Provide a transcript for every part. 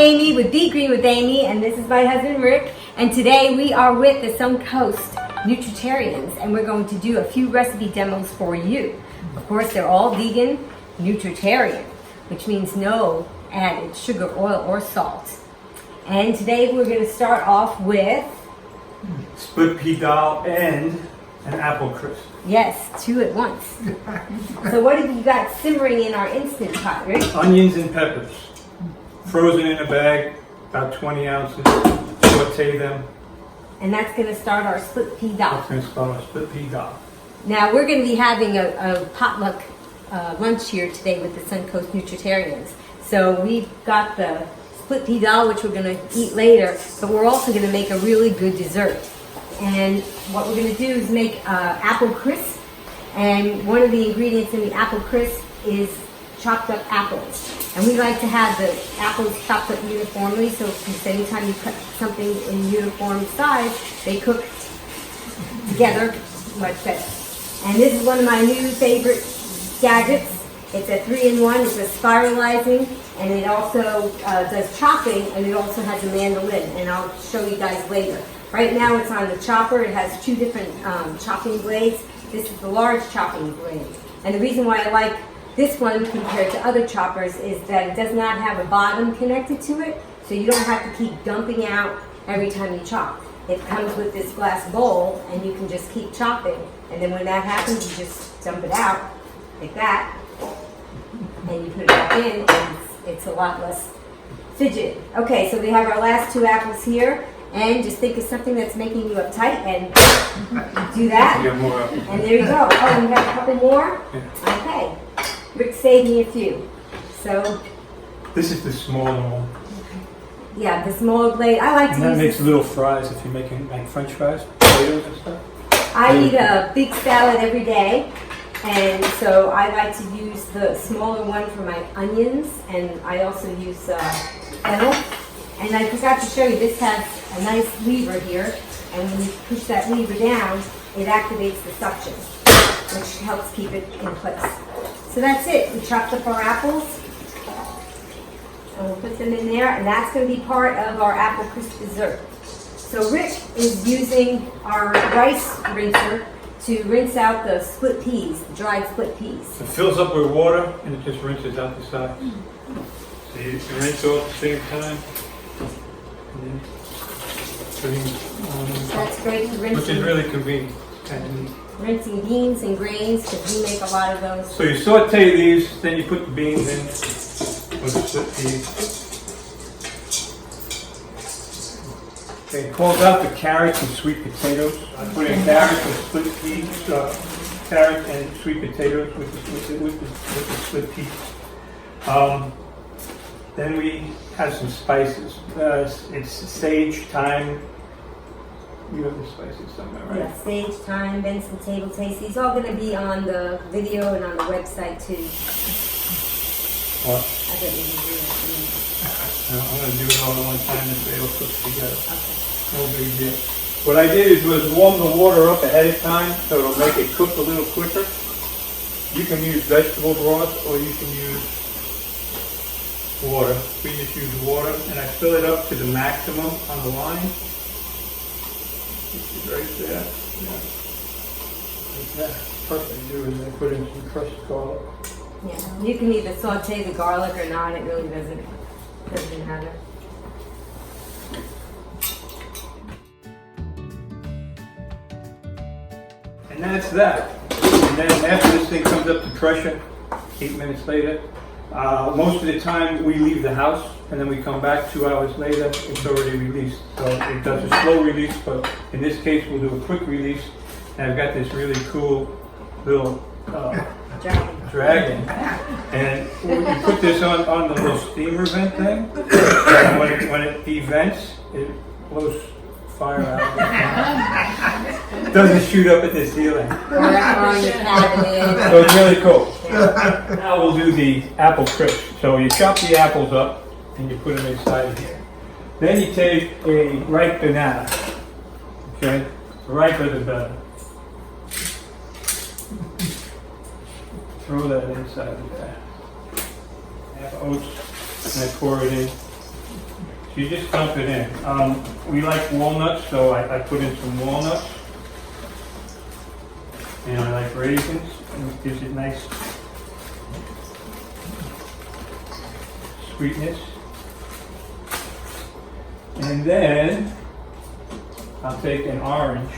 Amy with Be Green with Amy, and this is my husband Rick. And today we are with the Suncoast Nutritarians, and we're going to do a few recipe demos for you. Of course, they're all vegan, nutritarian, which means no added sugar, oil, or salt. And today we're going to start off with split Pea Dahl and an apple crisp. yes, two at once. So what have you got simmering in our Instant Pot, Rick? Onions and peppers, frozen in a bag, about 20 ounces. Saute them. And that's going to start our split Pea Dahl. That's going to start our split Pea Dahl. Now we're going to be having a potluck lunch here today with the Suncoast Nutritarians. So we've got the split Pea Dahl, which we're going to eat later, but we're also going to make a really good dessert. And what we're going to do is make apple crisp, and one of the ingredients in the apple crisp is chopped up apples. And we like to have the apples chopped up uniformly, so because anytime you cut something in uniform size, they cook together much better. And this is one of my new favorite gadgets. It's a 3-in-1, it's a spiralizing, and it also does chopping, and it also has a mandolin, and I'll show you guys later. Right now it's on the chopper. It has two different chopping blades. This is the large chopping blade. And the reason why I like this one compared to other choppers is that it does not have a bottom connected to it, so you don't have to keep dumping out every time you chop. It comes with this glass bowl, and you can just keep chopping. And then when that happens, you just dump it out like that, and you put it back in, and it's a lot less fidget. Okay, so we have our last two apples here. And just think of something that's making you uptight and do that. You have more apples. And there you go. Oh, you have a couple more? Yeah. Okay. Rick saved me a few. So, This is the smaller one. yeah, the smaller blade. I like to And that use makes this. little fries if you're making like French fries, potatoes and stuff. I eat a big salad every day. And so I like to use the smaller one for my onions. And I also use fennel. And I forgot to show you, this has a nice lever here, and when you push that lever down, it activates the suction, which helps keep it in place. So that's it. We chopped up our apples, and we'll put them in there, and that's going to be part of our apple crisp dessert. So Rick is using our rice rinser to rinse out the split peas, the dried split peas. It fills up with water and it just rinses out the side. So you can rinse all at the same time. And then That's great for which is rinsing, really convenient. And rinsing beans and grains, because we make a lot of those. so you saute these, then you put the beans in with the split peas. Okay, it calls out the carrots and sweet potatoes. I put in carrots and split peas, carrots and sweet potatoes with the split peas. Then we have some spices. It's sage, thyme. You have the spices somewhere, right? Yeah, sage, thyme, Benson table taste. These all going to be on the video and on the website too. Well, I bet we can do it. I'm going to do it all at one time and they all cook together. Okay. No big deal. What I did was warm the water up ahead of time so it'll make it cook a little quicker. You can use vegetable broth or you can use water. We just use water, and I fill it up to the maximum on the line. Which is right there. Yeah. Like that. First thing I do is I put in some crushed garlic. Yeah, you can either saute the garlic or not. It really doesn't matter. And that's that. And then after this thing comes up to pressure, 8 minutes later, most of the time we leave the house and then we come back 2 hours later, it's already released. So it does a slow release, but in this case we'll do a quick release. And I've got this really cool little dragon. And you put this on the little steamer vent thing, and when it de-vents, it blows fire out. It doesn't shoot up at the ceiling. So it's really cool. Now we'll do the apple crisp. So you chop the apples up and you put them inside here. Then you take a ripe banana. Okay? The riper the better. Throw that inside of there. I have oats and I pour it in. So you just dump it in. We like walnuts, so I put in some walnuts. And I like raisins, and it gives it nice sweetness. And then I'll take an orange.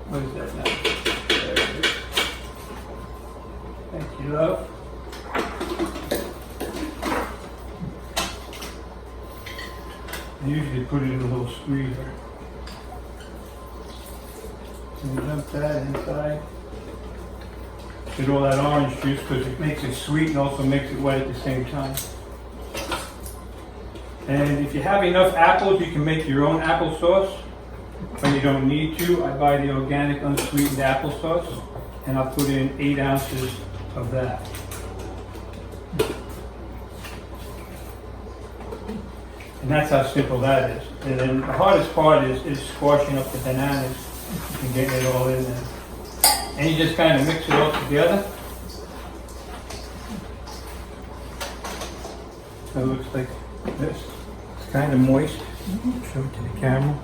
What is that now? There it is. Thank you, love. I usually put it in a little squeezer. And you dump that inside. Get all that orange juice because it makes it sweet and also makes it wet at the same time. And if you have enough apples, you can make your own applesauce. But you don't need to. I buy the organic unsweetened applesauce and I'll put in 8 ounces of that. And that's how simple that is. And then the hardest part is squashing up the bananas and getting it all in there. And you just kind of mix it all together. So it looks like this. It's kind of moist. Show it to the camera.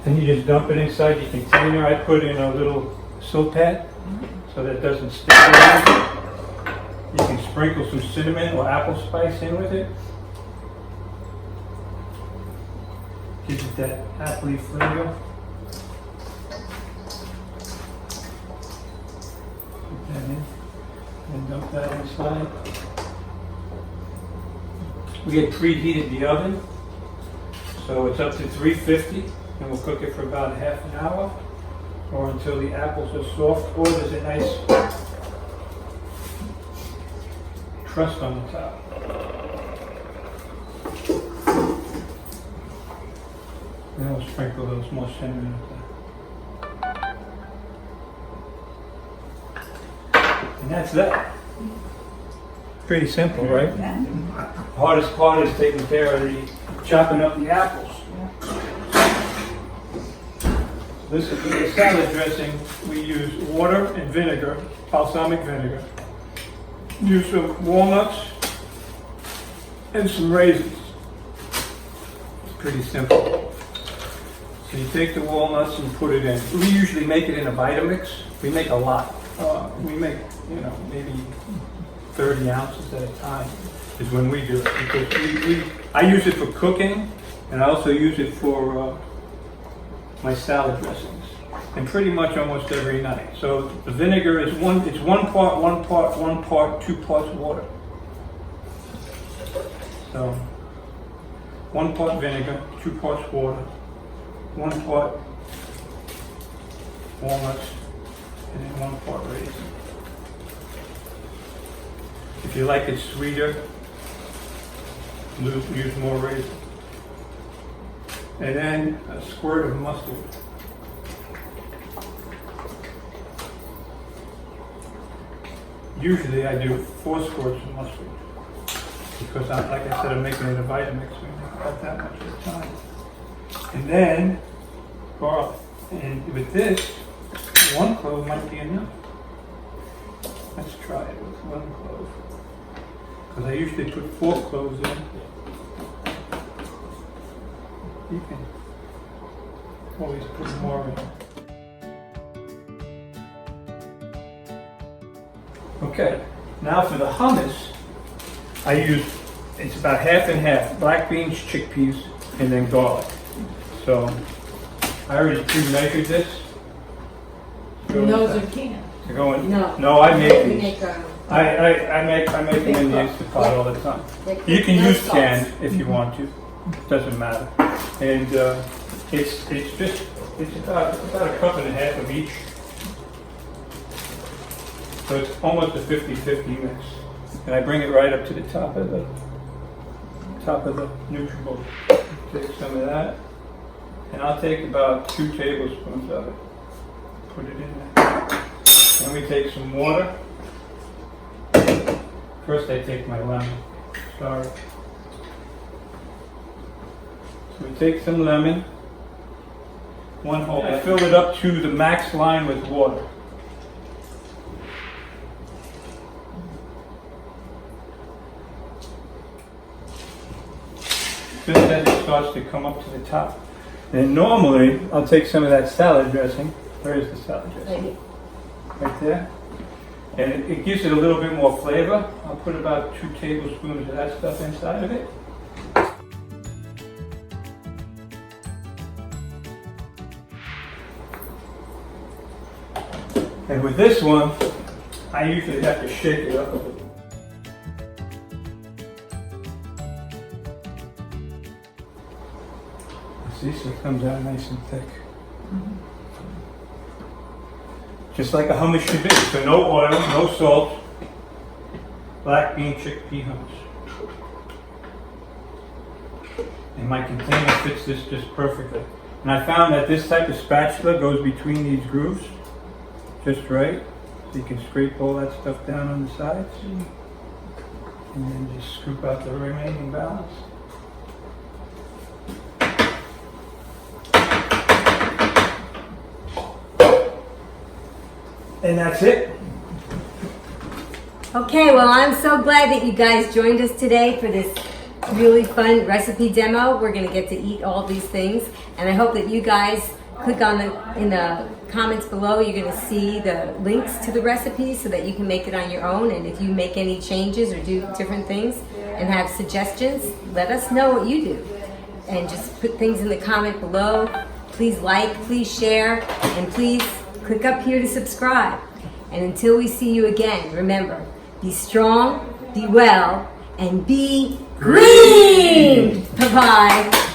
Then you just dump it inside your container. I put in a little soap pad so that it doesn't stick around. You can sprinkle some cinnamon or apple spice in with it. Gives it that appley flavor. Put that in and dump that inside. We had preheated the oven, so it's up to 350, and we'll cook it for about half an hour or until the apples are soft, or there's a nice crust on the top. And I'll sprinkle those more cinnamon up there. And that's that. Pretty simple, right? Yeah. Hardest part is taking care of chopping up the apples. This is the salad dressing. We use water and vinegar, balsamic vinegar. Use some walnuts and some raisins. It's pretty simple. So you take the walnuts and put it in. We usually make it in a Vitamix. We make a lot. We make, maybe 30 ounces at a time is when we do it. Because I use it for cooking, and I also use it for my salad dressings. And pretty much almost every night. So the vinegar is one part, 2 parts water. So 1 part vinegar, 2 parts water, 1 part walnuts, and then 1 part raisin. If you like it sweeter, use more raisin. And then a squirt of mustard. Usually I do 4 squirts of mustard because, like I said, I'm making it a Vitamix. We make about that much at a time. And then garlic. And with this, 1 clove might be enough. Let's try it with 1 clove. Because I usually put 4 cloves in. You can always put more in. Okay, now for the hummus, it's about half and half, black beans, chickpeas, and then garlic. So I already pre-measured this. Those are canned. No, I make we these. make I make them in the Instant Pot all the time. You can use canned if you want to. Doesn't matter. And it's about a cup and a half of each. So it's almost a 50-50 mix. And I bring it right up to the top of the NutriBullet. Take some of that. And I'll take about 2 tablespoons of it. Put it in there. Then we take some water. First I take my lemon. Sorry. So we take some lemon. 1 whole. I fill it up to the max line with water. just as it starts to come up to the top. And normally, I'll take some of that salad dressing. Where is the salad dressing? Right there. And it gives it a little bit more flavor. I'll put about 2 tablespoons of that stuff inside of it. And with this one, I usually have to shake it up a little. See, so it comes out nice and thick. Just like a hummus should be. So no oil, no salt, black bean chickpea hummus. And my container fits this just perfectly. And I found that this type of spatula goes between these grooves just right. So you can scrape all that stuff down on the sides. And then just scoop out the remaining balance. And that's it. Okay, well, I'm so glad that you guys joined us today for this really fun recipe demo. We're going to get to eat all these things, and I hope that you guys click on in the comments below. You're going to see the links to the recipes so that you can make it on your own. And if you make any changes or do different things and have suggestions, let us know what you do. And just put things in the comment below. Please like, please share, and please click up here to subscribe. And until we see you again, remember, be strong, be well, and be green. Bye-bye.